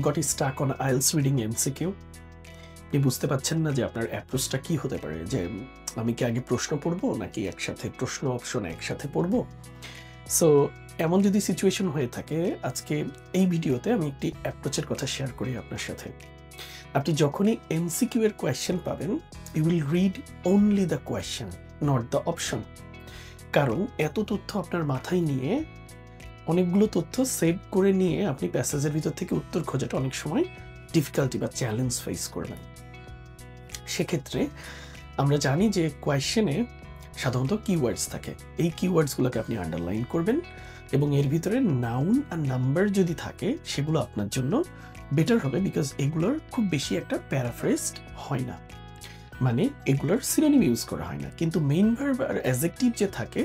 Goat Starc on IELTS reading MCQ. আপনি বুঝতে পারছেন না যে আপনার অ্যাপ্রোচটা কি হতে পারে, যে আমি কি আগে প্রশ্ন পড়বো নাকি একসাথে প্রশ্ন অপশন একসাথে পড়বো। সো এমন যদি সিচুয়েশন হয়ে থাকে, আজকে এই ভিডিওতে আমি একটি অ্যাপ্রোচের কথা শেয়ার করি আপনার সাথে। আপনি যখনই এমসিকিউ এর কোয়েশ্চেন পাবেন, you will read only the question, not the option. কারণ এত তথ্য আপনার মাথায় নিয়ে, অনেকগুলো তথ্য সেভ করে নিয়ে আপনি প্যাসেজের ভিতর থেকে উত্তর খোঁজাটা অনেক সময় ডিফিকাল্টি বা চ্যালেঞ্জ ফেস করবেন। সেক্ষেত্রে আমরা জানি যে কোয়েশ্চেনে সাধারণত কিওয়ার্ডস থাকে। এই কিওয়ার্ডসগুলোকে আপনি আন্ডারলাইন করবেন এবং এর ভিতরে নাউন আর নাম্বার যদি থাকে সেগুলো আপনার জন্য বেটার হবে, বিকজ এগুলোর খুব বেশি একটা প্যারাফ্রেজড হয় না, মানে এগুলোর সিনোনিম ইউজ করা হয় না। কিন্তু মেইন ভার্ব আর অ্যাডজেক্টিভ যে থাকে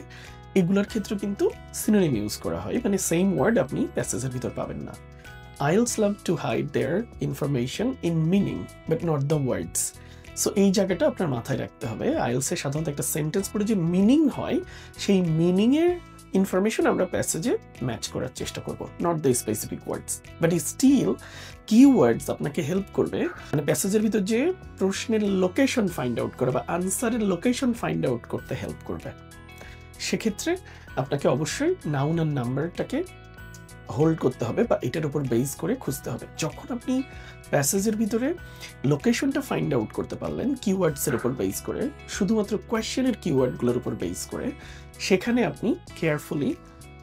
এগুলোর ক্ষেত্রে কিন্তু সিনোনিম ইউজ করা হয়, মানে সেম ওয়ার্ড আপনি প্যাসেজের ভিতর পাবেন না। IELTS love to hide their information in meaning but not the words. So এই জায়গাটা আপনার মাথায় রাখতে হবে। আইএলস এ সাধারণত একটা সেন্টেন্স পড়ে যে মিনিং হয়, সেই মিনিং এর ইনফরমেশন আমরা প্যাসেজে ম্যাচ করার চেষ্টা করব, not the specific words. But still keywords আপনাকে হেল্প করবে, মানে প্যাসেজের ভিতর যে প্রশ্নের লোকেশন ফাইন্ড আউট করে বা আনসারের লোকেশন ফাইন্ড আউট করতে হেল্প করবে। সেক্ষেত্রে আপনাকে অবশ্যই নাউন আর নাম্বারটাকে হোল্ড করতে হবে বা এটার উপর বেস করে খুঁজতে হবে। যখন আপনি প্যাসেজের ভিতরে লোকেশনটা ফাইন্ড আউট করতে পারলেন কিওয়ার্ডসের উপর বেস করে, শুধুমাত্র কোয়েশ্চেনের কিওয়ার্ডগুলোর উপর বেস করে, সেখানে আপনি কেয়ারফুলি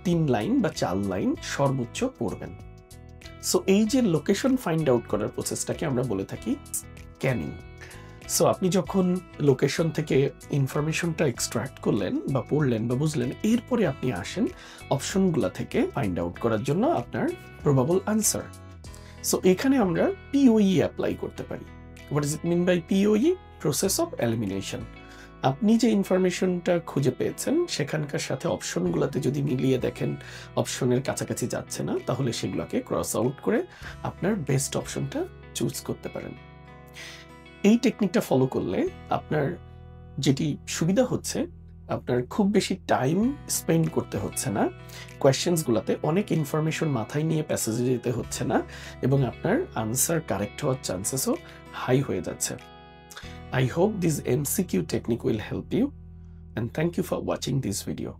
3 লাইন বা 4 লাইন সর্বোচ্চ পড়বেন। সো এই যে লোকেশন ফাইন্ড আউট করার প্রসেসটাকে আমরা বলে থাকি স্ক্যানিং। সো আপনি যখন লোকেশন থেকে ইনফরমেশনটা এক্সট্রাক্ট করলেন বা পড়লেন বা বুঝলেন, এরপরে আপনি আসেন অপশনগুলো থেকে ফাইন্ড আউট করার জন্য আপনার প্রবাবল আনসার। সো এখানে আমরা POE অ্যাপ্লাই করতে পারি। What is it mean by POE? Process of elimination. আপনি যে ইনফরমেশনটা খুঁজে পেয়েছেন সেখানকার সাথে অপশনগুলোতে যদি মিলিয়ে দেখেন অপশনের কাছাকাছি যাচ্ছে না, তাহলে সেগুলোকে ক্রস আউট করে আপনার বেস্ট অপশনটা চুজ করতে পারেন। এই টেকনিকটা ফলো করলে আপনার যেটি সুবিধা হচ্ছে, আপনার খুব বেশি টাইম স্পেন্ড করতে হচ্ছে না, কোয়েশ্চেন্সগুলোতে অনেক ইনফরমেশন মাথায় নিয়ে প্যাসেজে যেতে হচ্ছে না, এবং আপনার আনসার কারেক্ট হওয়ার চান্সেসও হাই হয়ে যাচ্ছে। I hope this MCQ technique will help you, and thank you for watching this video.